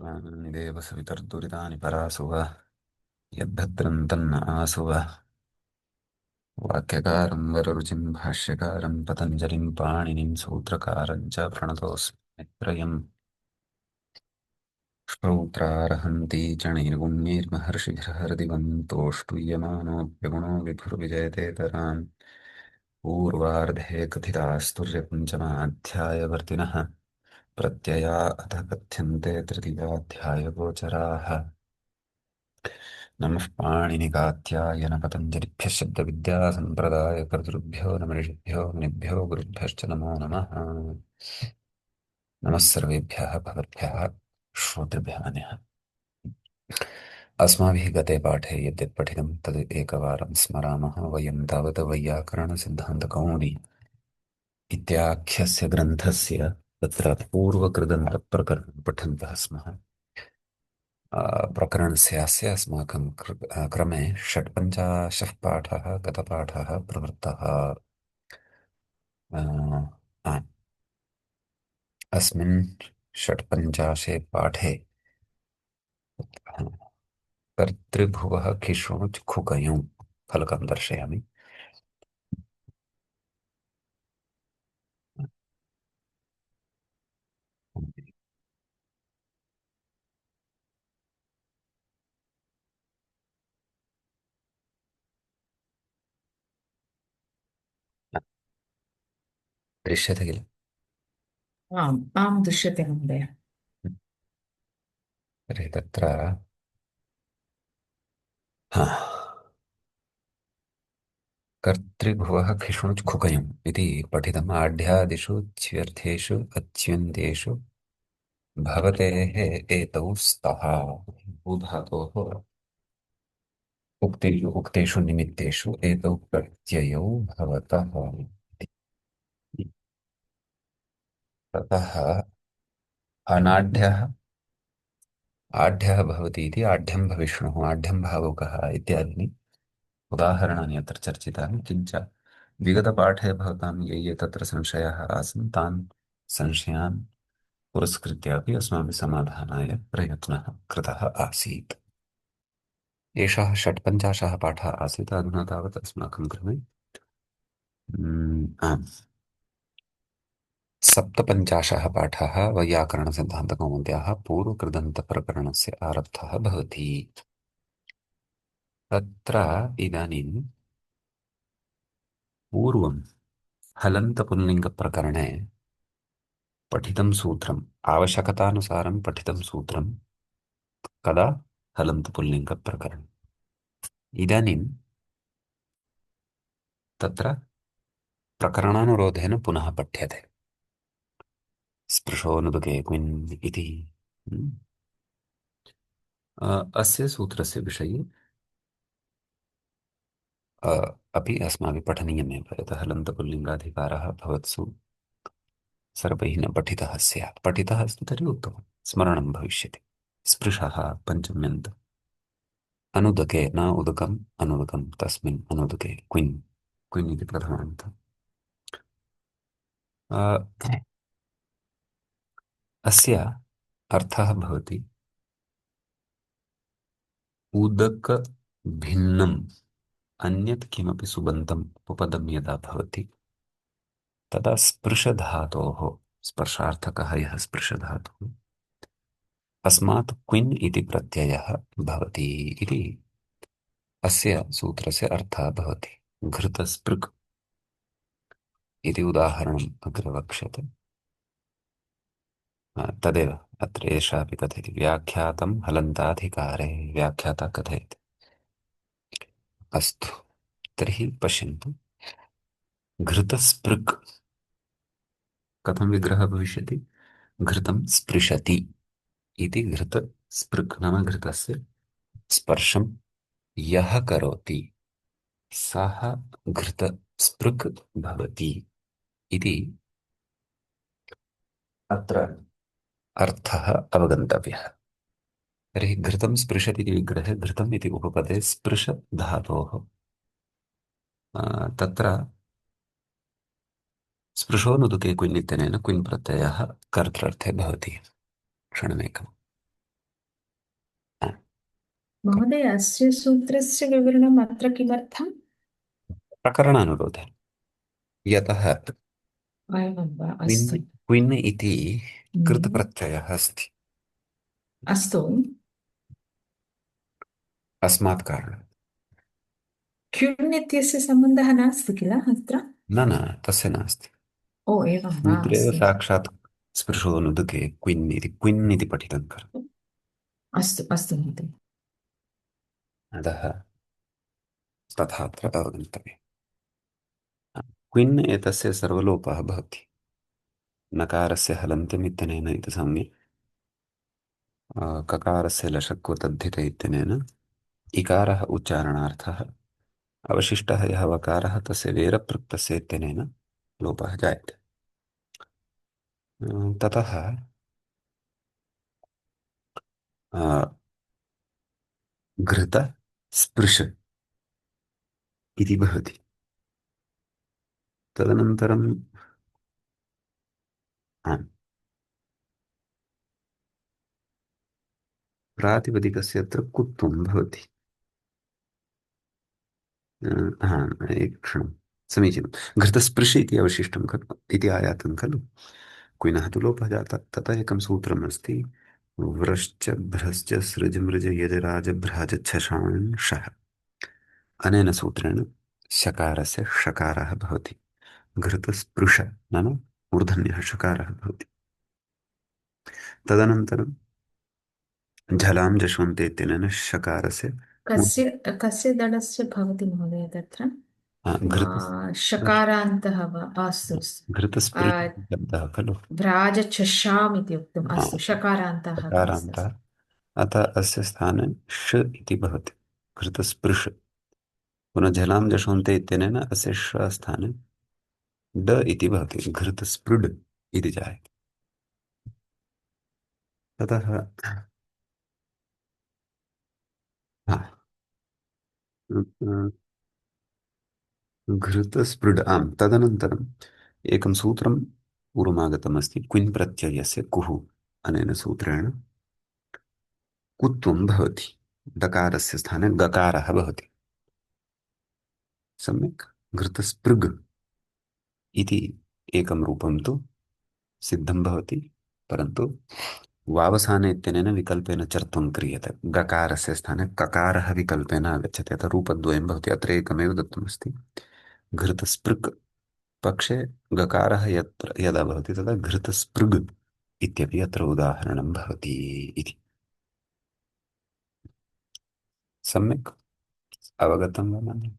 देव सवितर्दुरितानि परासु वा यद्भद्रं तन्न आसु वा वाक्यकारं वररुचिं भाष्यकारं पतञ्जलिं पाणिनिं सूत्रकारं च प्रणतोऽस्मि त्रयम् श्रौत्रार्हन्ति च नैर्गुण्यैर्महर्षिभिर्हरदिवं तोष्टुयमानोऽप्यगुणो विभुर्विजयतेतरान् पूर्वार्धे कथितास्तुर्यपञ्चमाध्यायवर्तिनः प्रत्यया अथ कथ्यन्ते तृतीयाध्यायगोचराः नमः पाणिनिकात्यायनपतञ्जलिभ्यः शब्दविद्यासम्प्रदायकर्तृभ्यो नमऋषिभ्यो मुनिभ्यो गुरुभ्यश्च नमो नमः नमः सर्वेभ्यः भगवद्भ्यः श्रोतृभ्यः नमः अस्माभिः गते पाठे यद्यत् पठितं तद् एकवारं स्मरामः वयं तावत् वैयाकरणसिद्धान्तकौमुदी इत्याख्यस्य ग्रन्थस्य तत्र पूर्वकृदन्तप्रकरणं पठन्तः स्मः प्रकरणस्यास्य अस्माकं क्रमे षट्पञ्चाशः पाठः गतपाठः प्रवृत्तः आ, अस्मिन् षट्पञ्चाशे पाठे कर्तृभुवः खिष्णुचिखुकयों फलकं दर्शयामि दृश्यते किल आम् आम् दृश्यते महोदय। तर्हि तत्र हा, कर्तृभुवः खिष्णुचिखुकयोम् इति पठितम् आढ्यादिषु च्यर्थेषु अच्यन्तेषु भवतेः एतौ स्तः भूधातोः उक्तेषु उक्तेषु निमित्तेषु एतौ प्रत्ययौ भवतः ततः अनाढ्यः आढ्यः भवति इति आढ्यं भविष्णुः आढ्यं भावुकः इत्यादीनि उदाहरणानि अत्र चर्चितानि किञ्च विगतपाठे भवतां ये ये तत्र संशयाः आसन् तान् संशयान् पुरस्कृत्यापि अस्माभिः समाधानाय प्रयत्नः कृतः आसीत् एषः षट्पञ्चाशः पाठः आसीत् अधुना तावत् अस्माकं क्रमे आम् सप्तपञ्चाशः पाठः वैयाकरणसिद्धान्तकौमुद्याः पूर्वकृदन्तप्रकरणस्य आरब्धः भवति तत्र इदानीं पूर्वं हलन्तपुल्लिङ्गप्रकरणे पठितं सूत्रम् आवश्यकतानुसारं पठितं सूत्रं कदा हलन्तपुल्लिङ्गप्रकरणे इदानीं तत्र प्रकरणानुरोधेन पुनः पठ्यते स्पृशोऽनुदके क्विन् इति हम्म। अस्य सूत्रस्य विषये अ, अपि अस्माभिः पठनीयमेव यतः हलन्तपुल्लिङ्गाधिकारः भवत्सु सर्वैः न पठितः स्यात् पठितः अस्ति तर्हि उत्तमं स्मरणं भविष्यति स्पृशः पञ्चम्यन्त अनुदके न उदकम् अनुदकं तस्मिन् अनुदके क्विन् क्विन् इति प्रथमान्तः अस्य अर्थः भवति उदकभिन्नम् अन्यत् किमपि सुबन्तम् उपपदं यदा भवति तदा स्पृशधातोः स्पर्शार्थकः यः स्पृशधातुः अस्मात् क्विन् इति प्रत्ययः भवति इति अस्य सूत्रस्य अर्थः भवति घृतस्पृक् इति उदाहरणम् अग्रे वक्ष्यते तदेव अत्र एषापि कथयति व्याख्यातं हलन्ताधिकारे व्याख्याता कथयति अस्तु तर्हि पश्यन्तु घृतस्पृक् कथं विग्रहः भविष्यति घृतं स्पृशति इति घृतस्पृक् नाम घृतस्य स्पर्शं यः करोति सः घृतस्पृक् भवति इति अत्र अर्थः अवगन्तव्यः तर्हि घृतं स्पृशति इति विग्रहे घृतम् इति उपपदे स्पृश धातोः तत्र स्पृशोनुदुके क्विन् इत्यनेन क्विन् प्रत्ययः कर्तृर्थे भवति क्षणमेकम् महोदय, अस्य सूत्रस्य विवरणम् अत्र किमर्थम्? प्रकरणानुरोधे। यतः एवं वा? क्विन् अस्तु। क्विन् इति हम्म, कृतप्रत्ययः अस्ति। अस्तु। अस्मात् कारणात्। क्युन् इत्यस्य सम्बन्धः नास्ति किल अत्र? न न, तस्य नास्ति। ओ, एवं वा? सूत्रेव अस्तु। साक्षात् स्पृशोनुदके क्विन् इति पठितं खलु। अस्तु अस्तु महोदय। अतः तथात्र अवगन्तव्यम्। क्विन् एतस्य सर्वलोपः भवति। नकारस्य हलन्त्यम् इत्यनेन इति संज्ञे ककारस्य लशक्व तद्धित इत्यनेन इकारः उच्चारणार्थः अवशिष्टः यः वकारः तस्य वेरप्रत्ययस्य इत्यनेन लोपः जायते। ततः अ, घृत स्पृश इति भवति। तदनन्तरं आम्, प्रातिपदिकस्य अत्र कुत्वं भवति। हा, एकक्षणं समीचीनं। घृतस्पृश इति अवशिष्टं खलु, इति आयातं खलु। क्विनः तु लोपः जातः। ततः एकं सूत्रम् अस्ति। व्रश्च भ्रश्च सृज मृज यजराज भ्राज छषान् शः। अनेन सूत्रेण शकारस्य षकारः भवति। घृतस्पृश नाम मूर्धन्यः षकारः भवति। तदनन्तरं झलां जश्वन्ते इत्यनेन शकारस्य मूर्ध- कस्य कस्य दलस्य भवति महोदय तत्र? घृत शकारान्तः वा? अस्तु अस्तु। घृतस्पृश शब्दः खलु। राजचषाम् इति उक्तम्। हा, अस्तु, शकारान्तः अस्तु शकारान्तः। अस्तु। अतः अस्य स्थाने ष इति भवति। घृतस्पृश। पुनः झलां जशोन्ते इत्यनेन अस्य ष स्थाने ड इति भवति। घृतस्पृड् इति जायते। ततः हा, घृतस्पृड् आम्। तदनन्तरम् एकं सूत्रं पूर्वमागतमस्ति। क्विन् प्रत्ययस्य कुः अनेन सूत्रेण कुत्वं भवति। दकारस्य स्थाने गकारः भवति। सम्यक्। घृतस्पृग् इति एकं रूपं तु सिद्धं भवति, परन्तु वावसाने इत्यनेन विकल्पेन चर्त्वं क्रियते। गकारस्य स्थाने ककारः विकल्पेन आगच्छति। अतः रूपद्वयं भवति। अत्र एकमेव दत्तमस्ति। घृतस्पृक् पक्षे गकारः यत्र यदा भवति तदा घृतस्पृग् इत्यपि अत्र उदाहरणं भवति इति। सम्यक् अवगतं वा मन्ये?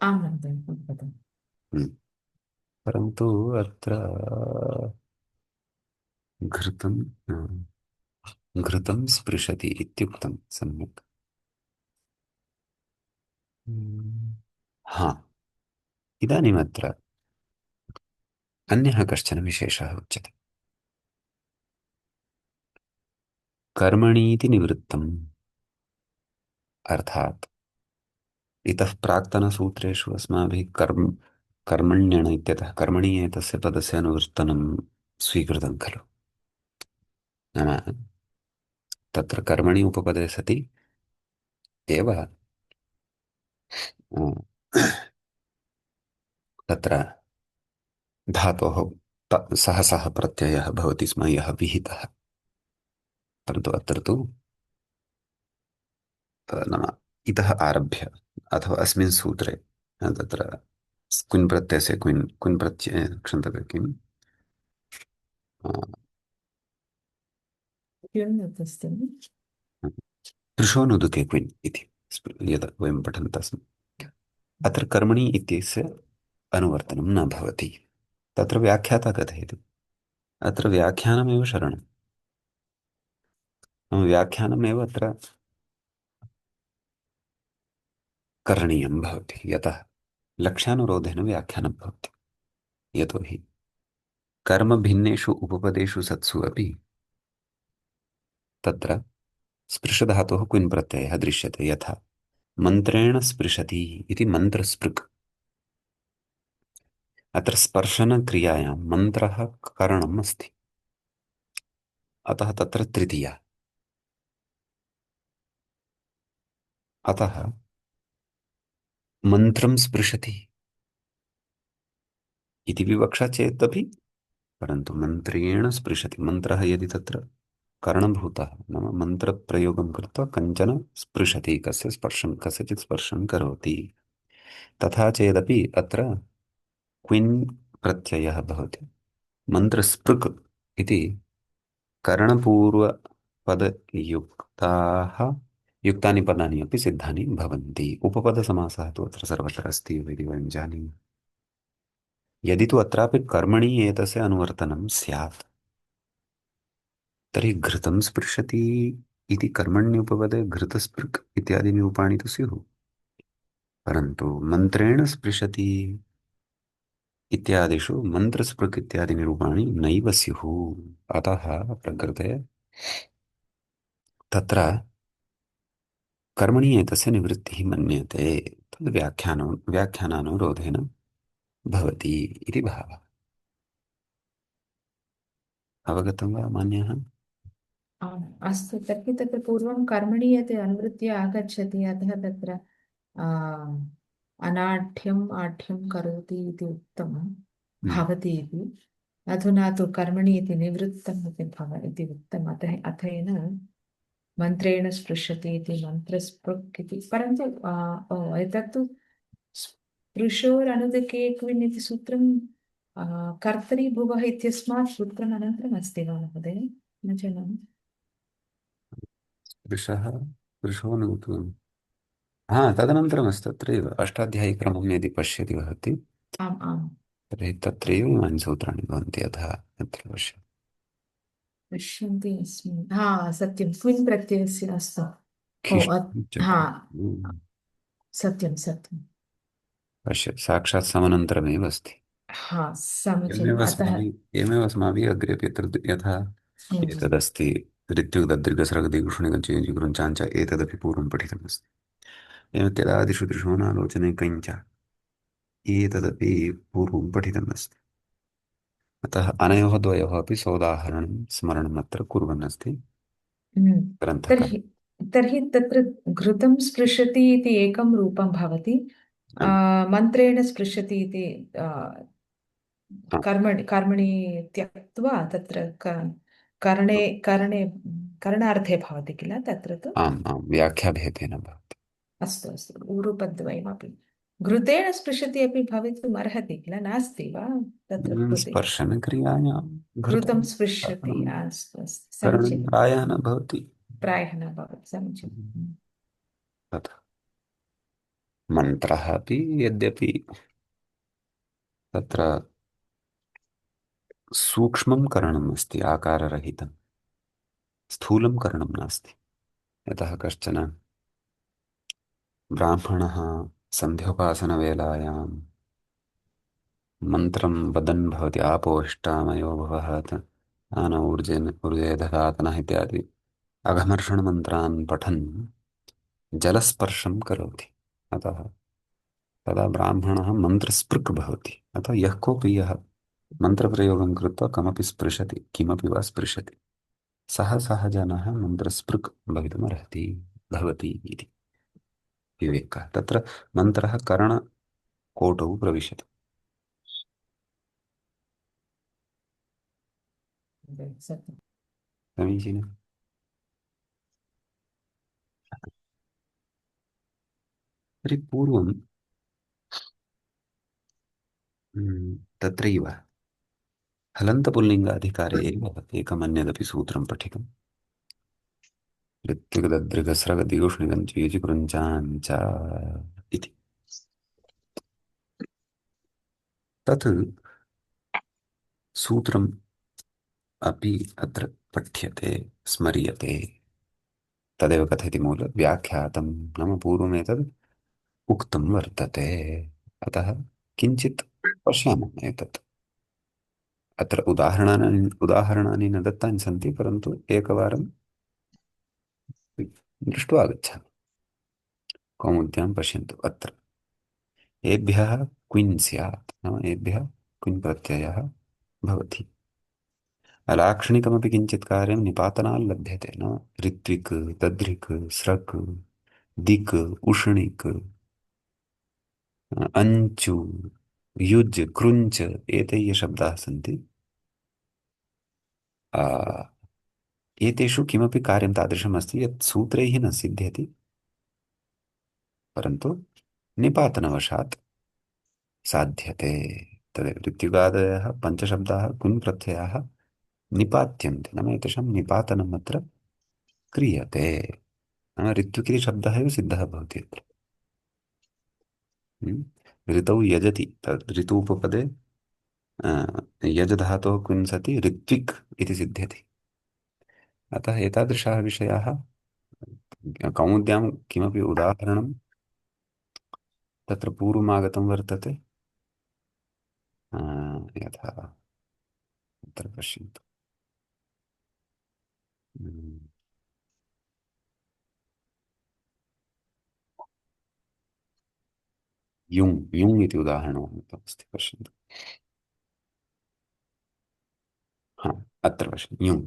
आं महोदय, वदतु। हम्म। परन्तु अत्र घृतं घृतं स्पृशति इत्युक्तं सम्यक्। हा, इदानीमत्र अन्यः कश्चन विशेषः उच्यते। कर्मणीति निवृत्तम्, अर्थात् इतः प्राक्तनसूत्रेषु अस्माभिः कर्मण्यण इत्यतः कर्मणि एतस्य पदस्य अनुवर्तनं स्वीकृतं खलु। नाम तत्र कर्मणि उपपदे सति एव तत्र धातोः सः सः प्रत्ययः भवति स्म यः विहितः। परन्तु अत्र तु नाम इतः आरभ्य अथवा अस्मिन् सूत्रे तत्र क्विन् प्रत्ययस्य क्विन् प्रत्यय क्षन्तव्य किम् क्युन् अस्ति। त्रिशोनुदुके क्विन् इति यदा वयं पठन्तः स्मः। अत्र कर्मणि इत्यस्य अनुवर्तनं न भवति। तत्र व्याख्याता कथयति अत्र व्याख्यानमेव शरणं। नाम व्याख्यानमेव अत्र करणीयं भवति। यतः लक्ष्यानुरोधेन व्याख्यानं भवति। यतोहि कर्मभिन्नेषु उपपदेषु सत्सु अपि तत्र स्पृशधातोः क्विन् प्रत्ययः दृश्यते। यथा मन्त्रेण स्पृशति इति मन्त्रस्पृक्। अत्र स्पर्शनक्रियायां मन्त्रः करणम् अस्ति। अतः तत्र तृतीया। अतः मन्त्रं स्पृशति इति विवक्षा चेदपि, परन्तु मन्त्रेण स्पृशति, मन्त्रः यदि तत्र करणभूतः नाम मन्त्रप्रयोगं कृत्वा कञ्चन स्पृशति, कस्य स्पर्शं कस्यचित् स्पर्शं करोति, तथा चेदपि अत्र क्विन् प्रत्ययः भवति। मन्त्रस्पृक् इति करणपूर्वपदयुक्ताः युक्तानि पदानि अपि सिद्धानि भवन्ति। उपपदसमासः तु अत्र सर्वत्र अस्ति इति वयं जानीमः। यदि तु अत्रापि कर्मणि एतस्य अनुवर्तनं स्यात्, तर्हि घृतं स्पृशति इति कर्मण्युपपदे घृतस्पृक् इत्यादीनि रूपाणि तु स्युः, परन्तु मन्त्रेण स्पृशति इत्यादिषु मन्त्रस्पृक् इत्यादीनि रूपाणि नैव स्युः। अतः प्रकृते तत्र कर्मणि एतस्य निवृत्तिः मन्यते, तद् व्याख्यानानुरोधेन भवति इति भावः। अवगतं वा मान्यः? आम् अस्तु तर्हि तत्र पूर्वं कर्मणि यत् अनुवृत्तिः आगच्छति अतः तत्र अनाढ्यम् आढ्यं करोति इति उक्तं हम्म, भवति इति अधुना तु कर्मणि इति निवृत्तम् इति उक्तम् अतः अथेन मन्त्रेण स्पृशति इति मन्त्रस्पृक् इति परन्तु एतत्तु स्पृशोरनुदिके क्विन् इति सूत्रं कर्तरि भुवः इत्यस्मात् सूत्रम् अनन्तरम् अस्ति वा महोदय न जानामि स्पृशः स्पृशो न हा तदनन्तरमस्ति तत्रैव अष्टाध्यायीक्रमं यदि पश्यति वहति, आम् आम् तर्हि तत्रैव इमानि सूत्राणि भवन्ति। अतः अत्र पश्य पश्यन्ति अस्मि हा सत्यं क्विन् प्रत्ययस्य अस्तु ओ खिष् हा चक्र सत्यं सत्यं पश्य साक्षात् समनन्तरमेव अस्ति। हा समीचीनम् अतः एवमेव अस्माभिः अग्रेपि यत्र यथा हम्म, एतदस्ति ऋत्युग्दद्रिगसर्गदिगुषणिगञ्च एतदपि पूर्वं पठितमस्ति। एवं त्यदादिषु त्रिषु नालोचने कञ्च एतदपि पूर्वं पठितमस्ति। अतः अनयोः द्वयोः अपि सोदाहरणं स्मरणम् अत्र कुर्वन् अस्ति हम्म, ग्रन्थकारः। तर्हि तर्हि तत्र घृतं स्पृशति इति एकं रूपं भवति आम्, मन्त्रेण स्पृशति इति आम्, कर्मणि त्यक्त्वा तत्र करणे करणे करणार्थे भवति किल तत्र तु आम्, आम्, व्याख्याभेदेन भवति। अस्तु अस्तु ऊरुपद्वयमपि घृतेन स्पृशति अपि भवितुम् अर्हति किल नास्ति वा तत्र कृते स्पर्शनक्रियायां घृतं घृतं स्पृशति करणं अस्तु अस्तु करणं समीचीनं प्रायः न भवति। प्रायः न भवति समीचीनं तथा मन्त्रः अपि यद्यपि तत्र सूक्ष्मं करणम् अस्ति आकाररहितं, स्थूलं करणं नास्ति। यतः कश्चन ब्राह्मणः सन्ध्योपासनवेलायां मन्त्रं वदन् भवति आपोष्टामयो भवः आन ऊर्जे दधातनः इत्यादि अघमर्षणमन्त्रान् पठन् जलस्पर्शं करोति। अतः तदा ब्राह्मणः मन्त्रस्पृक् भवति। अतः यः कोऽपि यः मन्त्रप्रयोगं कृत्वा कमपि स्पृशति किमपि वा स्पृशति, सः जनः मन्त्रस्पृक् भवितुमर्हति भवति इति विवेकः। तत्र मन्त्रः करणकोटौ प्रविशति। सत्यं समीचीनम्। तर्हि पूर्वं तत्रैव हलन्तपुल्लिङ्गाधिकारे एव एकमन्यदपि सूत्रं पठितम्। ऋत्विगदद्रिगस्रगदिगुष्णिगञ्चीजिगुञ्चाञ्च इति। तत् सूत्रम् अपि अत्र पठ्यते स्मर्यते। तदेव कथयति मूलव्याख्यातं नाम पूर्वमेतद् उक्तं वर्तते। अतः किञ्चित् पश्यामः एतत्। अत्र उदाहरणानि न दत्तानि सन्ति, परन्तु एकवारं दृष्ट्वा आगच्छामि। कौमुद्यां पश्यन्तु अत्र एभ्यः क्विन् स्यात् नाम एभ्यः क्विन् प्रत्ययः भवति। लाक्षणिकमपि किञ्चित् कार्यं निपातनाल् लभ्यते न ऋत्विक् दध्रिक् स्रक् दिक् उष्णिक् अञ्चु युज् कृञ्च एते ये शब्दाः सन्ति आ, एतेषु किमपि कार्यं तादृशमस्ति यत् सूत्रैः न सिद्ध्यति परन्तु निपातनवशात् साध्यते तदेव ऋत्युगादयः पञ्चशब्दाः कुन् प्रत्ययाः निपात्यन्ते नाम एतेषां निपातनम् अत्र क्रियते नाम ऋत्युक् इति शब्दः एव सिद्धः भवति अत्र ऋतौ यजति तद् ऋतूपपदे यज धातोः कुन् सति ऋत्विक् इति सिद्ध्यति अतः एतादृशाः विषयाः कौमुद्यां किमपि उदाहरणं तत्र पूर्वमागतं वर्तते अ, यथा अत्र पश्यन्तु हम्म, युङ् युङ् इति उदाहरणमस्ति पश्यन्तु हा अत्र पश्यन्तु युङ्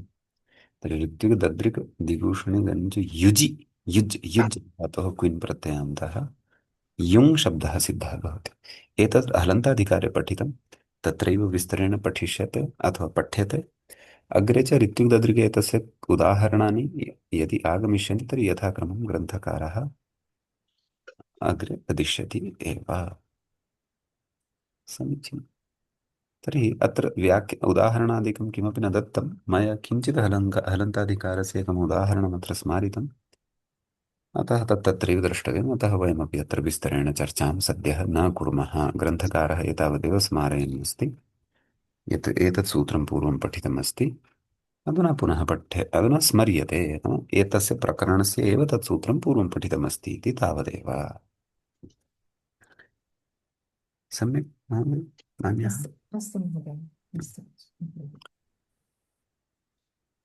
तर्हि ऋत्विक् दद्रिक् दिगूषणि गञ्ज युजि युज् युज् धातोः क्विन् प्रत्ययान्तः युङ् शब्दः सिद्धः भवति एतत् हलन्ताधिकारे पठितं तत्रैव विस्तरेण पठिष्यते अथवा पठ्यते अग्रे च ऋत्विक् ददृगे एतस्य उदाहरणानि यदि आगमिष्यन्ति तर्हि यथाक्रमं ग्रन्थकारः अग्रे वदिष्यति एव समीचीनम् तर्हि अत्र उदाहरणादिकं किमपि न दत्तं मया किञ्चित् हलन्ताधिकारस्य एकम् उदाहरणम् अत्र स्मारितम् अतः तत्रैव द्रष्टव्यम् अतः वयमपि अत्र विस्तरेण चर्चां सद्यः न कुर्मः ग्रन्थकारः एतावदेव स्मारयन् अस्ति यत् एतत् सूत्रं पूर्वं पठितमस्ति अधुना पुनः अधुना स्मर्यते एतस्य प्रकरणस्य एव तत् सूत्रं पूर्वं पठितमस्ति इति तावदेव सम्यक् महोदय अन्यः अस्तु अस्तु महोदय अस्तु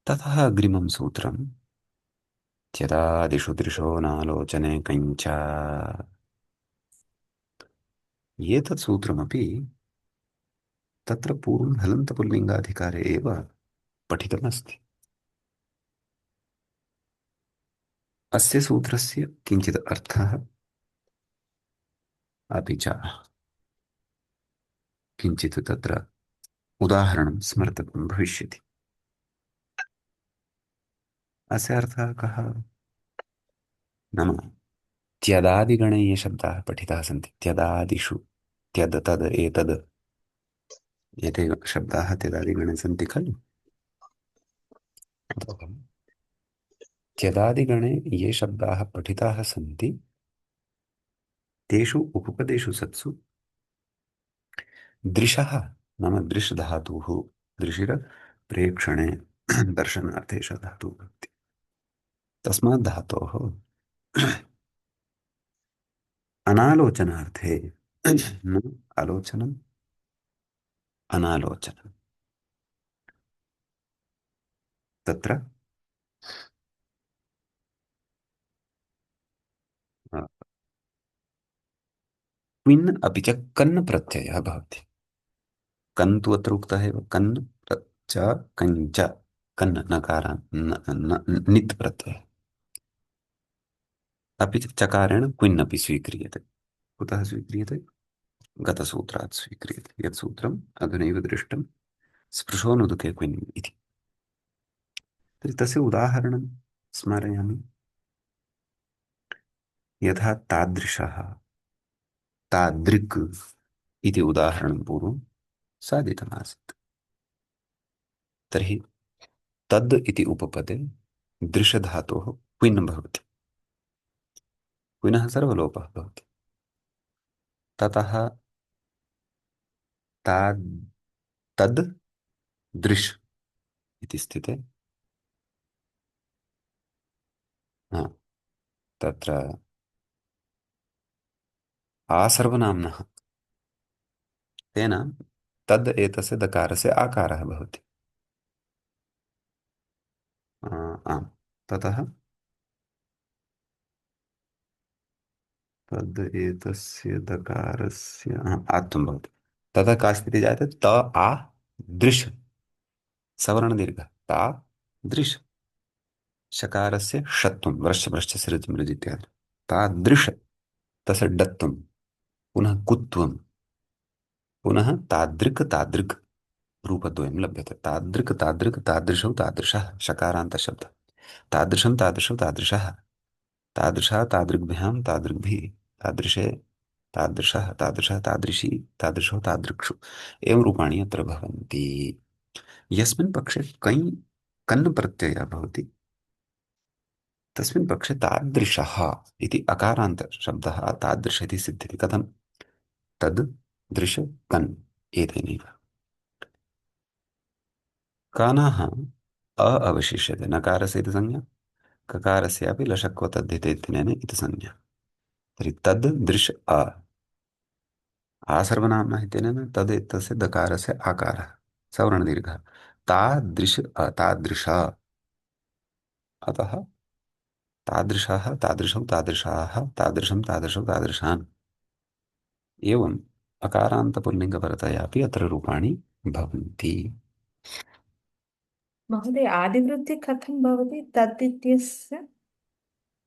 ततः अग्रिमं सूत्रं त्यदादिषु दृशो नालोचने कञ्च एतत् सूत्रमपि तत्र पूर्वं हलन्तपुल्लिङ्गाधिकारे एव पठितमस्ति अस्य सूत्रस्य किञ्चित् अर्थः अपि च किञ्चित् तत्र उदाहरणं स्मर्तव्यं भविष्यति अस्य अर्थः कः नाम त्यदादिगणे ये शब्दाः पठिताः सन्ति त्यदादिषु त्यद तद् एतद् एते शब्दाः त्यदादिगणे सन्ति खलु त्यदादिगणे ये शब्दाः पठिताः सन्ति तेषु उपपदेषु सत्सु दृशः नाम दृश् धातुः दृशिर प्रेक्षणे दर्शनार्थे एषः धातुः भवति तस्मात् धातोः अनालोचनार्थे न आलोचनम् अनालोचनम् तत्र क्विन् अपि च कन् प्रत्ययः भवति कन् तु अत्र उक्तः एव कन् च कञ्च कन् नकार नित् प्रत्ययः अपि च चकारेण क्विन् अपि स्वीक्रियते कुतः स्वीक्रियते गतसूत्रात् स्वीक्रियते यत् सूत्रम् अधुनैव दृष्टं स्पृशोनुदुके क्विन् इति तर्हि तस्य उदाहरणं स्मारयामि यथा तादृशः तादृक् इति उदाहरणं पूर्वं साधितमासीत् तर्हि तद् इति उपपदे दृशधातोः क्विन् भवति क्विनः सर्वलोपः भवति ततः ताद् तद् दृश् इति स्थिते हा, तत्र आसर्वनाम्नः तेन तद् एतस्य दकारस्य आकारः भवति आम् ततः तद् एतस्य दकारस्य आत्वं भवति ततः का स्थितिः जायते त आ दृश् सवर्णदीर्घ ता दृश् शकारस्य षत्वं व्रश्च भ्रश्च सृज मृज इत्यादि तादृश तस्य डत्वं पुनः कुत्वं पुनः तादृक् तादृक् रूपद्वयं लभ्यते तादृक् तादृक् तादृशौ तादृशः शकारान्तशब्दः तादृशं तादृशौ तादृशः तादृशः तादृग्भ्यां तादृग्भिः तादृशे तादृशः तादृशः तादृशी तादृशौ तादृक्षु एवं रूपाणि अत्र भवन्ति यस्मिन् पक्षे कन् प्रत्ययः भवति तस्मिन् पक्षे तादृशः इति अकारान्तशब्दः तादृश इति सिद्ध्यति कथं तद् दृश कन् एतेनैव कानाः अवशिष्यते नकारस्य इति संज्ञा ककारस्यापि लशक्व तद्धिते इत्यनेन इति संज्ञा तर्हि तद् दृश् आसर्वनाम्नः इत्यनेन तद् इत्यस्य दकारस्य आकारः सवर्णदीर्घः तादृश तादृश अतः तादृशः तादृशौ तादृशाः तादृशं तादृशौ तादृशान् एवम् अकारान्तपुल्लिङ्गपरतयापि अत्र रूपाणि भवन्ति महोदय आदिवृद्धि कथं भवति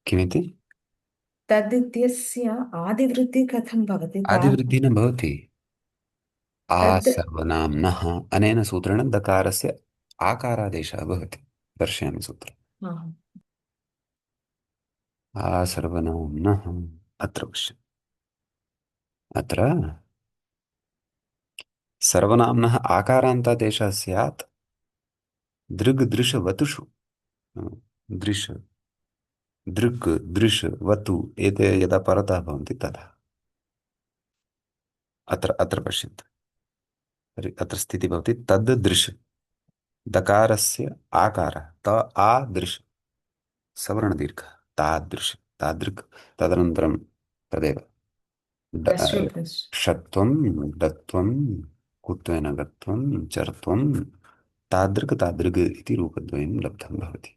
किमिति तद्दित्यस्य आदिवृद्धि कथं भवति आदिवृद्धिः न भवति तद् आसर्वनाम्नः अनेन सूत्रेण दकारस्य आकारादेशः भवति दर्शयामि सूत्रम् हा, आसर्वनाम्नः अत्र पश्य अत्र सर्वनाम्नः आकारान्तादेशः स्यात् दृग् दृश वतुषु दृश दृक् दृश वतु एते यदा परतः भवन्ति तदा अत्र अत्र पश्यन्तु तर्हि अत्र स्थितिः भवति तद् दृश् दकारस्य आकारः त आदृश सवर्णदीर्घः तादृश तादृक् तदनन्तरं तदेव ह्रस्व ह्रस्व षत्वं डत्वं कुत्वेन गत्वं चर्त्वं तादृक् तादृग् इति रूपद्वयं लब्धं भवति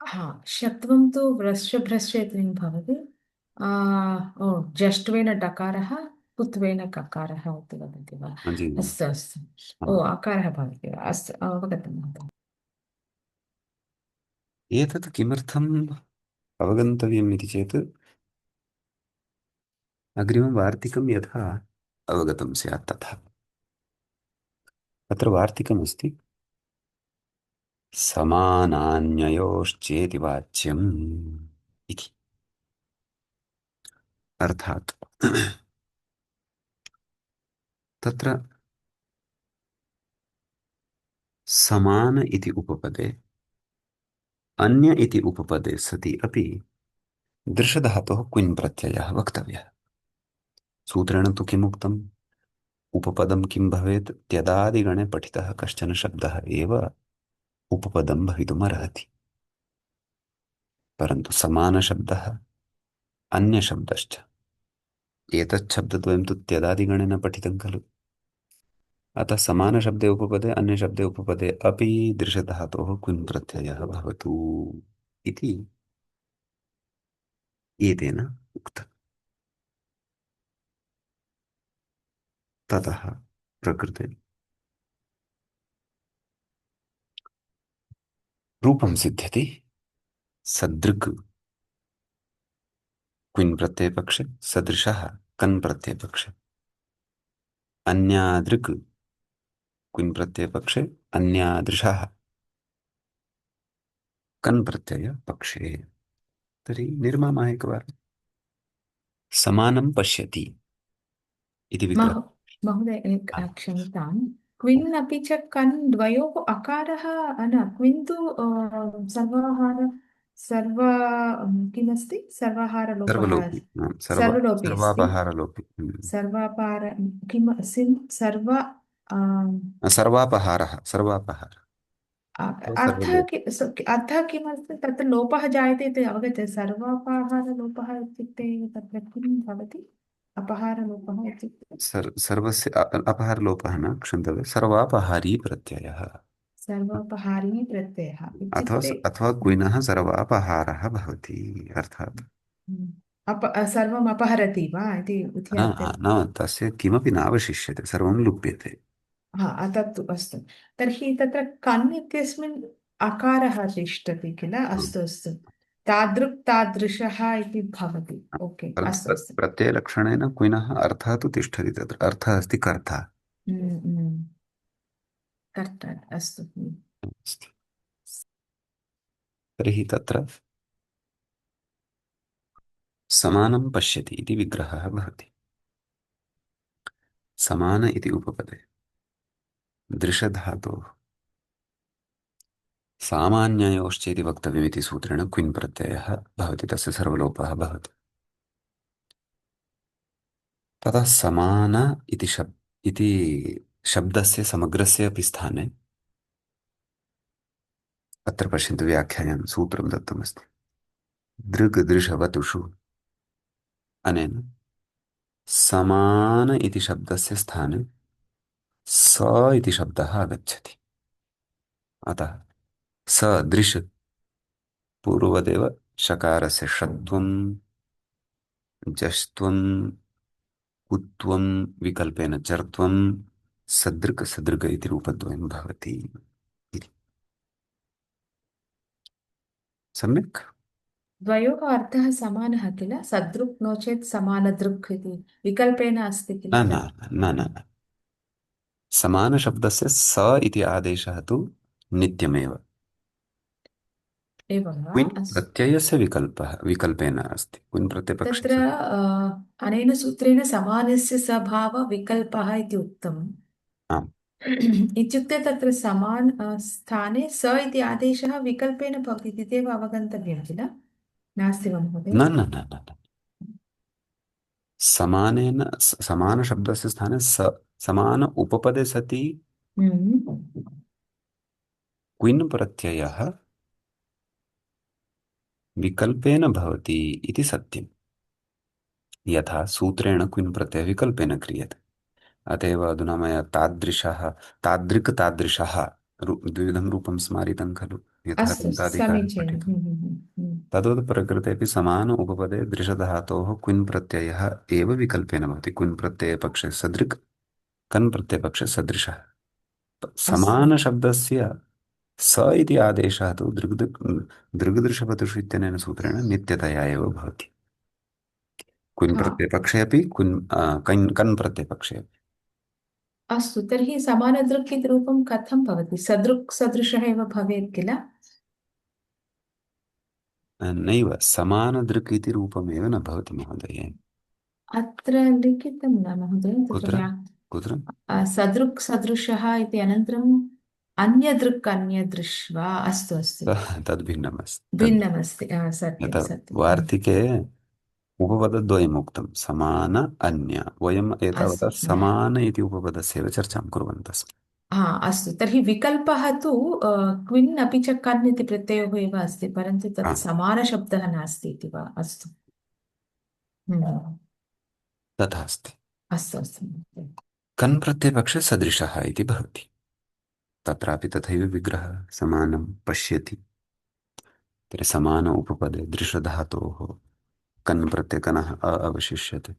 हा शत्वं तु भ्रश्व इति भवति आ, ओ जष्ट्वेन डकारः कुत्वेन ककारः इति वदति वा जी अस्तु अस्तु ओ हाँ। आकारः भवति वा अस्तु अवगतं महोदय एतत् किमर्थम् अवगन्तव्यम् इति चेत् अग्रिमं वार्तिकं यथा अवगतं स्यात् तथा अत्र वार्तिकमस्ति समानान्ययोश्चेति वाच्यम् इति अर्थात् तत्र समान इति उपपदे अन्य इति उपपदे सति अपि दृशधातोः क्विन् प्रत्ययः वक्तव्यः सूत्रेण तु किम् उक्तम् उपपदं किं भवेत् त्यदादिगणे पठितः कश्चन शब्दः एव उपपदं भवितुमर्हति परन्तु समानशब्दः अन्यशब्दश्च एतत् शब्दद्वयं तु त्यदादिगणे न पठितं खलु अतः समानशब्दे उपपदे अन्यशब्दे उपपदे अपि दृशधातोः क्विन् प्रत्ययः भवतु इति एतेन उक्तम् ततः प्रकृते रूपं सिद्ध्यति सदृक् क्विन् प्रत्ययपक्षे सदृशः कन् प्रत्ययपक्षे अन्यादृक् क्विन् प्रत्ययपक्षे अन्यादृशः कन् प्रत्ययपक्षे तर्हि निर्मामः एकवारं समानं पश्यति इति विग्रह महो महोदय क्षम्यतां क्विन् अपि च कन् द्वयोः अकारः न क्विन् तु सर्वाहार सर्व किमस्ति सर्वाहारलोपः सर्वलोपि सर्वलोपि अस्ति सर्वापहारलोपि सर्वापार किम सिन् सर्व सर्वापहारः सर्वापहार अर्थः सर्वलोपि अर्थः किमस्ति तत्र लोपः जायते इति अवगते सर्वापहारलोपः इत्युक्ते तत्र किं भवति अपहारलोपः इत्युक्ते सर्वस्य अपहारलोपः न क्षन्तव्यः सर्वापहारी प्रत्ययः सर्वापहारी प्रत्ययः अथवा इत्युक्ते अथवा क्विनः सर्वापहारः भवति अर्थात् हम्म, सर्वम् अपहरति वा इति इति अर्थे न तस्य किमपि नावशिष्यते सर्वं लुप्यते हा तत्तु अस्तु तर्हि तत्र कन् इत्यस्मिन् अकारः तिष्ठति किल हाँ, अस्तु अस्तु तादृक् तादृशः इति भवति। ओके, अस्तु अस्तु। प्रत्ययलक्षणेन क्विनः अर्थः तु तिष्ठति, तत्र अर्थः अस्ति कर्ता हम्म, हम्म, कर्ता, अस्तु। अस्ति। तर्हि तत्र समानं पश्यति इति विग्रहः भवति। समान इति उपपदे दृशधातोः सामान्ययोश्चेति वक्तव्यमिति सूत्रेण क्विन् प्रत्ययः भवति, तस्य सर्वलोपः भवति। ततः समान इति शब्दस्य समग्रस्य अपि स्थाने अत्र पश्यन्तु, व्याख्यायां सूत्रं दत्तमस्ति। दृग्दृशवतुषु अनेन समान इति शब्दस्य स्थाने स इति शब्दः आगच्छति। अतः सदृश पूर्वदेव शकारस्य षत्वं जष्ट्वं कुत्वं विकल्पेन चर्त्वं सदृक् सदृग इति रूपद्वयं भवति इति। सम्यक्। द्वयोः अर्थः समानः किल? सदृक् नो चेत् समानदृक् इति विकल्पेन अस्ति किल न न तत्? न न न। समानशब्दस्य स इति आदेशः तु नित्यमेव। एवं वा? क्विन् प्रत्ययस्य विकल्पेन अस्ति। क्विन् तत्र प्रत्ययपक्षस्य अनेन सूत्रेण समानस्य स्वभावविकल्पः इति उक्तम्। आम्। इत्युक्ते तत्र समान स्थाने स इति आदेशः विकल्पेन भवति इत्येव अवगन्तव्यं किल? नास्ति वा न महोदय? न न न न। समानेन समानशब्दस्य स्थाने समान उपपदे सति हम्म। क्विन् प्रत्ययः विकल्पेन भवति इति सत्यम्। यथा सूत्रेण क्विन् प्रत्ययः विकल्पेन क्रियते। अत एव अधुना मया तादृशः तादृक् तादृशः द्विविधं रूपं स्मारितं खलु, यथा अस्तु, दन्ताधिकारं समीचीनं। पठितं। तद्वत् प्रकृतेऽपि समान उपपदे दृशधातोः क्विन् प्रत्ययः एव विकल्पेन भवति। क्विन् प्रत्ययपक्षे सदृक्, कन् प्रत्ययपक्षे सदृशः। अस्तु। समानशब्दस्य स इति आदेशः तु दृग्दृशपदुषु इत्यनेन सूत्रेण नित्यतया एव भवति। क्विन् हा, प्रत्ययपक्षे अपि कन् प्रत्ययपक्षे अपि। अस्तु, तर्हि समानदृक् इति रूपं कथं भवति? सदृक् सदृशः एव भवेत् किल? नैव, समानदृक् इति रूपमेव न भवति महोदय। अत्र लिखितं न महोदय, तत्र कुत्र कुत्र सदृक् सदृशः इति अनन्तरम् अन्यदृक् अन्यदृश् वा? अस्तु अस्तु, तद्भिन्नमस्ति भिन्नमस्ति, सत्यं यथा सत्यं। वार्तिके उपपदद्वयम् उक्तं, समान अन्य। वयम् एतावता अस्तु, समान इति उपपदस्यैव चर्चां कुर्वन्तः स्मः। अस्तु, तर्हि विकल्पः तु क्विन् अपि च कन् इति प्रत्ययोः एव अस्ति, परन्तु हा, तत् समानशब्दः नास्ति इति वा? अस्तु। हम्म, तथा अस्ति। अस्तु अस्तु महोदय। कन् प्रत्ययपक्षे सदृशः इति भवति। तत्रापि तथैव विग्रहः समानं पश्यति। तर्हि समान उपपदे दृशधातोः कन् प्रत्ययकनः अवशिष्यते।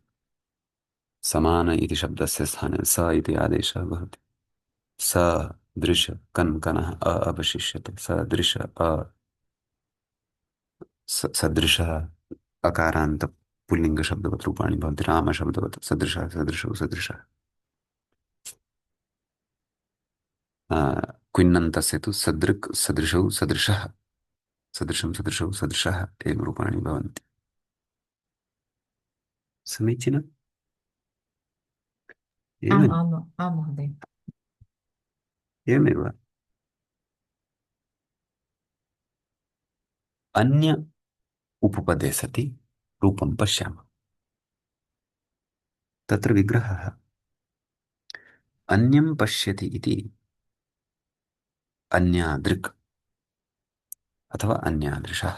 समान इति शब्दस्य स्थाने स इति आदेशः भवति। स दृश कन् कनः अवशिष्यते। सदृश सदृशः अकारान्त पुल्लिङ्गशब्दवत् रूपाणि भवन्ति। रामशब्दवत् सदृशः सदृशौ सदृशः। क्विन्नन्तस्य तु सदृक् सदृशौ सदृशः, सदृशं सदृशौ सदृशः एवं रूपाणि भवन्ति। समीचीनम्। आम् एवम् आम् आम् महोदय। एवमेव अन्य उपपदे सति रूपं पश्यामः। तत्र विग्रहः अन्यं पश्यति इति अन्यादृक् अथवा अन्यादृशः।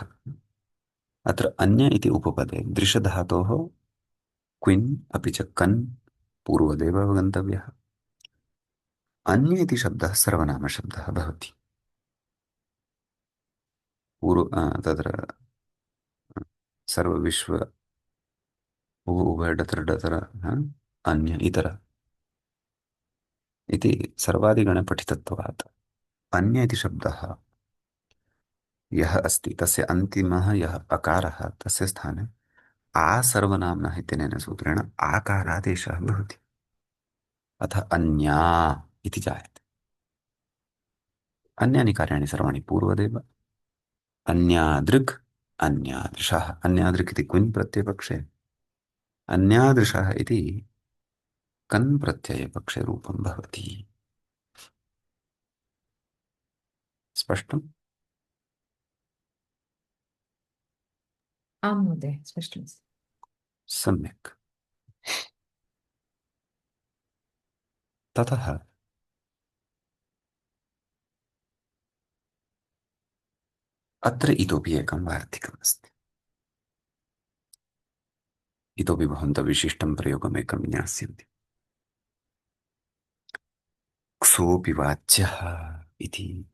अत्र अन्य इति उपपदे दृशधातोः क्विन् अपि च कन् पूर्वदेव अवगन्तव्यः। अन्य इति शब्दः सर्वनामशब्दः भवति। तत्र सर्वविश्व उभय डतर डतर अन्य इतर इति सर्वादिगणे पठितत्वात् अन्य इति शब्दः यः अस्ति तस्य अन्तिमः यः अकारः तस्य स्थाने आ सर्वनाम्नः इत्यनेन सूत्रेण आकारादेशः भवति। अथ अन्या इति जायते। अन्यानि कार्याणि सर्वाणि पूर्वदेव। अन्यादृक्, अन्यादृशः। अन्यादृक् इति क्विन् प्रत्ययपक्षे, अन्यादृशः इति कन् प्रत्ययपक्षे रूपं भवति। स्पष्टम्? आं महोदय, स्पष्टमस्ति। सम्यक्। ततः अत्र इतोपि एकं वार्तिकमस्ति। इतोपि भवन्तः विशिष्टं प्रयोगमेकं ज्ञास्यन्ति। क्सोऽपि वाच्यः इति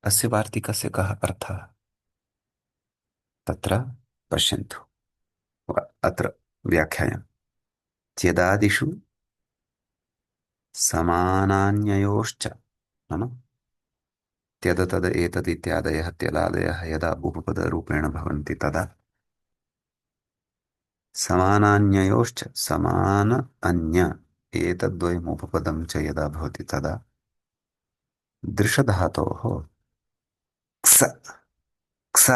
अस्य वार्तिकस्य कः अर्थः? तत्र पश्यन्तु, अत्र व्याख्यायां त्यदादिषु समानान्ययोश्च, नाम त्यद तद एतद् इत्यादयः त्यलादयः यदा उपपदरूपेण भवन्ति तदा समानान्ययोश्च, समान अन्य एतद्वयम् उपपदं च यदा भवति तदा दृशधातोः क्स क्स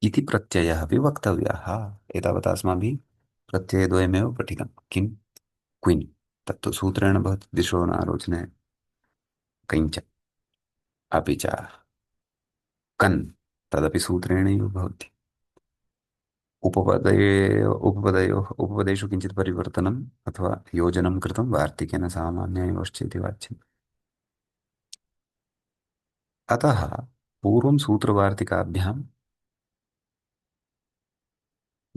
इति प्रत्ययः अपि वक्तव्यः। एतावता अस्माभिः प्रत्ययद्वयमेव पठितं। किं? क्विन्। तत्तु सूत्रेण भवति दिशो नारोचने कञ्च। अपि च कन्, तदपि सूत्रेणैव भवति। उपपदेषु किञ्चित् परिवर्तनम् अथवा योजनं कृतं वार्तिकेन सामान्ययोश्चेति वाच्यम्। अतः पूर्वं सूत्रवार्तिकाभ्यां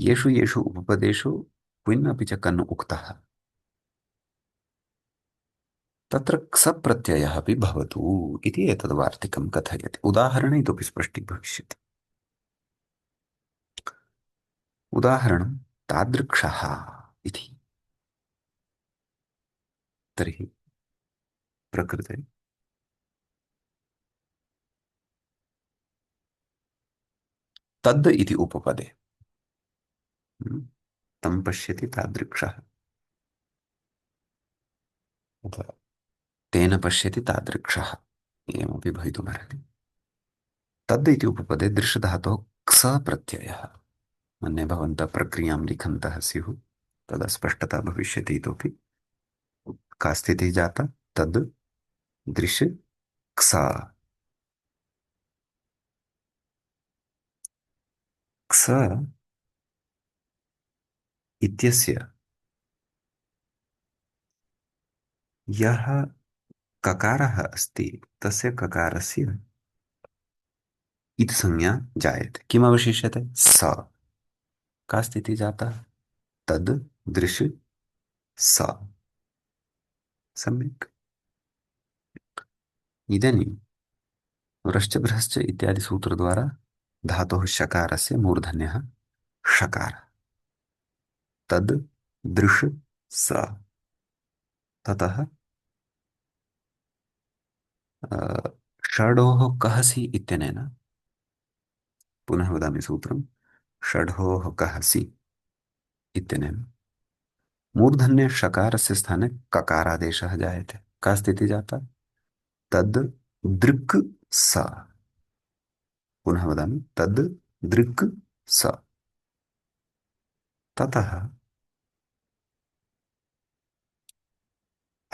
येषु येषु उपपदेषु क्विन् अपि च कन् उक्तः तत्र क्स प्रत्ययः अपि भवतु इति एतद् वार्तिकं कथयति। उदाहरणे इतोपि स्पष्टी भविष्यति। उदाहरणं तादृक्षः इति। तर्हि प्रकृते तद् इति उपपदे तं पश्यति तादृक्षः, अथवा तेन पश्यति तादृक्षः, एवमपि भवितुमर्हति। तद् इति उपपदे दृश्यधातोः क्स प्रत्ययः। मन्ये भवन्तः प्रक्रियां लिखन्तः स्युः, तदा स्पष्टता भविष्यति इतोपि। का स्थितिः जाता? तद् दृश् क्स। क्स इत्यस्य यः ककारः अस्ति तस्य ककारस्य इति संज्ञा जायते। किमवशिष्यते? स। का स्थितिः जाता? तद् दृश् स। सम्यक्। इदानीं व्रश्च भ्रश्च इत्यादि सूत्रद्वारा धातोः शकारस्य मूर्धन्यः षकारः, तद् दृश् स। ततः षडोः कहसि इत्यनेन, पुनः वदामि सूत्रं, षडोः कहसि इत्यनेन मूर्धन्य षकारस्य स्थाने ककारादेशः जायते। का स्थितिः जाता? तद् दृक् स। पुनः वदामि, तद् दृक् स। ततः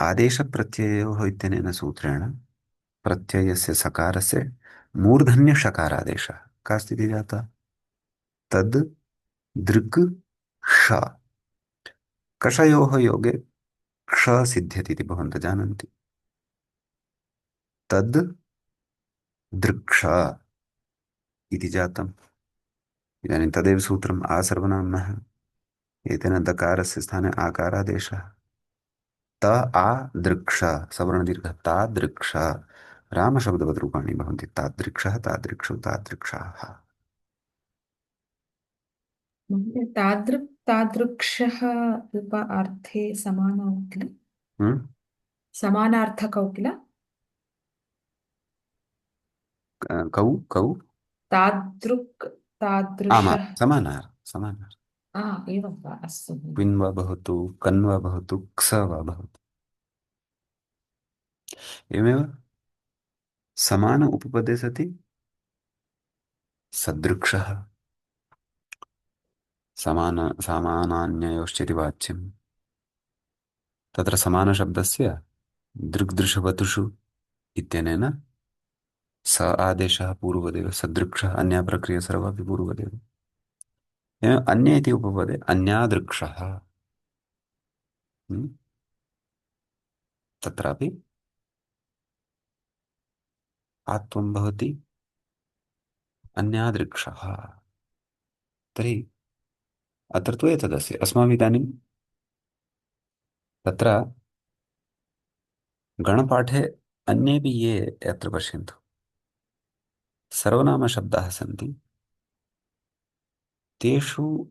आदेशप्रत्ययोः इत्यनेन सूत्रेण प्रत्ययस्य सकारस्य मूर्धन्यषकारादेशः। का स्थितिः जाता? तद् दृक् ष। कषयोः योगे क्ष सिद्ध्यति इति भवन्तः जानन्ति। तद् दृक्ष इति जातम्। इदानीं तदेव सूत्रम् आसर्वनाम्नः, एतेन दकारस्य स्थाने आकारादेशः। त आ दृक्ष, सवर्णदीर्घ तादृक्ष, रामशब्दवत् रूपाणि भवन्ति। तादृक्षः, तादृक्षौ, तादृक्षाः। महोदय, तादृक्षः रूपार्थे समानौ किल? हम्म? समानार्थकौ किल? कौ कौ तादृक् आमां तादृशः। समानार् समानार्। एवं वा, अस्तु। क्विन् वा भवतु, कन् वा भवतु, क्स वा भवतु, एवमेव समान उपपदे सति सदृक्षः, समान समानान्ययोश्चेति वाच्यम्। तत्र समानशब्दस्य दृग्दृशवतुषु इत्यनेन स आदेशः पूर्ववदेव, सदृक्षः अन्या प्रक्रिया सर्वापि पूर्ववदेव। एवम् अन्य इति उपपदे अन्यादृक्षः। हम्म, तत्रापि आत्वं भवति अन्यादृक्षः। तर्हि अत्र तु एतदस्य अस्माभिः इदानीं तत्र गणपाठे अन्येपि ये यत्र पश्यन्तु सर्वनामशब्दाः सन्ति, तेषु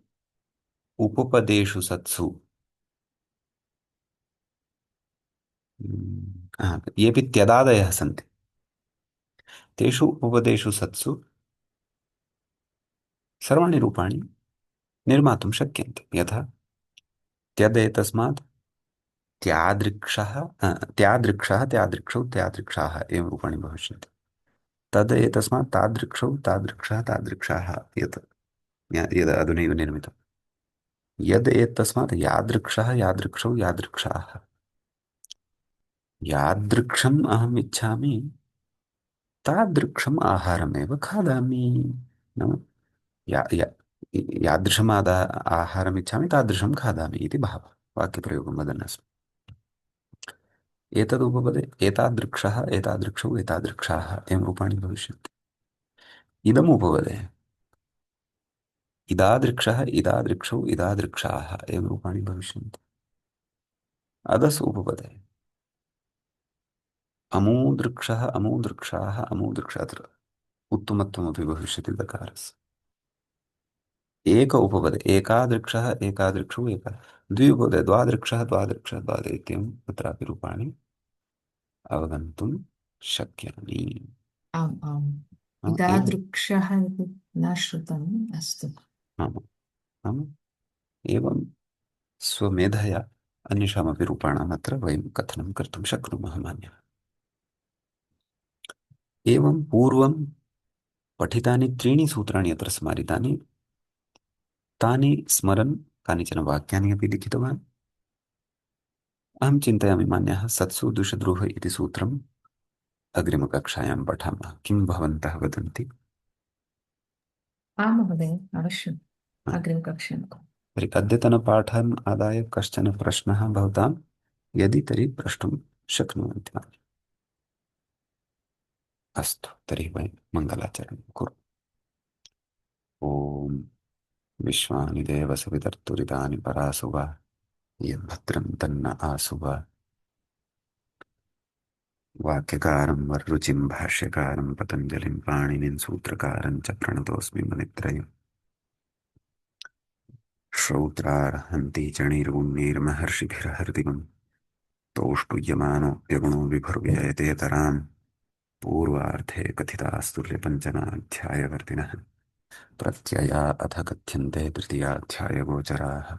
उपपदेषु सत्सु येऽपि त्यदादयः सन्ति, तेषु उपपदेषु सत्सु सर्वाणि रूपाणि निर्मातुं शक्यन्ते। यथा त्यदेतस्मात् त्यादृक्षः, त्यादृक्षः, त्यादृक्षौ, त्यादृक्षाः एवं रूपाणि भविष्यन्ति। तद् एतस्मात् तादृक्षौ, तादृक्षः, तादृक्षाः, यत् यद् अधुनैव निर्मितम्। यद् एतस्मात् यादृक्षः, यादृक्षौ, यादृक्षाः। यादृक्षम् अहम् इच्छामि तादृक्षम् आहारमेव खादामि। नाम या या यादृशम् आहारम् इच्छामि तादृशं खादामि इति भावः, वाक्यप्रयोगं वदन् अस्मि। एतदुपपदे एतादृक्षः, एतादृक्षौ, एतादृक्षाः एवं रूपाणि भविष्यन्ति। इदमुपपदे इदादृक्षः, इदादृक्षौ, इदादृक्षाः एवं रूपाणि भविष्यन्ति। अदस् उपपदे अमूदृक्षः, अमूदृक्षाः, अमूदृक्ष, अत्र उत्तमत्वमपि भविष्यति दकारस्य। एक उपपदे एकादृक्षः, एकादृक्षौ, द्वि उपपदे द्वादृक्षः, द्वादृक्षः, द्वादश इत्येवं तत्रापि रूपाणि अवगन्तुं शक्यानि। आम् आम्। एवं इदादृक्षः इति न श्रुतम्। अस्तु। नाम नाम एवं स्वमेधया अन्येषामपि रूपाणाम् अत्र वयं कथनं कर्तुं शक्नुमः मान्यः। एवं पूर्वं पठितानि त्रीणि सूत्राणि अत्र स्मारितानि, तानि स्मरन् कानिचन वाक्यानि अपि लिखितवान्। अहं चिन्तयामि मान्याः सत्सु दुषद्रुह इति सूत्रम् अग्रिमकक्षायां पठामः। किं भवन्तः वदन्ति? आम् महोदय, अवश्यम्। हा, अग्रिमकक्षायां। तर्हि अद्यतनपाठम् आदाय कश्चन प्रश्नः भवतां यदि तर्हि प्रष्टुं शक्नुवन्ति वा? अस्तु, तर्हि वयं मङ्गलाचरणं कुर्मः। ॐ विश्वानि देवसवितर्तुरितानि परासु वा, यद्भद्रं तन्न आसु वा। वाक्यकारं वररुचिं भाष्यकारं पतञ्जलिं पाणिनिं सूत्रकारं च प्रणतोऽस्मि मुनित्रयम्। श्रौत्रार्हन्ति च निरून्यैर्महर्षिभिर्हृदिमम् तौष्टुयमानोऽप्यगुणो विभुर्व्ययतेतराम् पूर्वार्धे कथितास्तुल्यपञ्चमाध्यायवर्तिनः प्रत्यया अथ कथ्यन्ते तृतीयाध्यायगोचराः।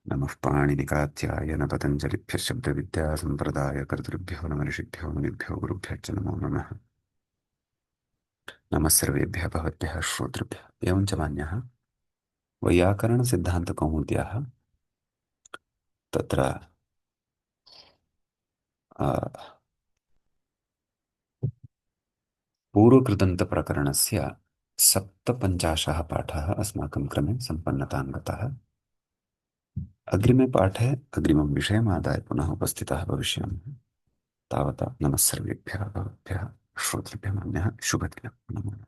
नमः पाणिनिकात्यायन पतञ्जलिभ्यः शब्दविद्यासम्प्रदायकर्तृभ्यो नमः ऋषिभ्यो मुनिभ्यो गुरुभ्यश्च नमो नमः। नमः सर्वेभ्यः भवद्भ्यः श्रोतृभ्यः। एवञ्च मान्यः वैयाकरणसिद्धान्तकौमुद्याः तत्र अ, पूर्वकृदन्तप्रकरणस्य 57 पाठः अस्माकं क्रमे सम्पन्नतां गतः। अग्रिमे पाठे अग्रिमं विषयमादाय पुनः उपस्थितः भविष्यामः। तावता नमः सर्वेभ्यः भवद्भ्यः श्रोतृभ्यः मान्यः शुभदिनं। नमो नमः।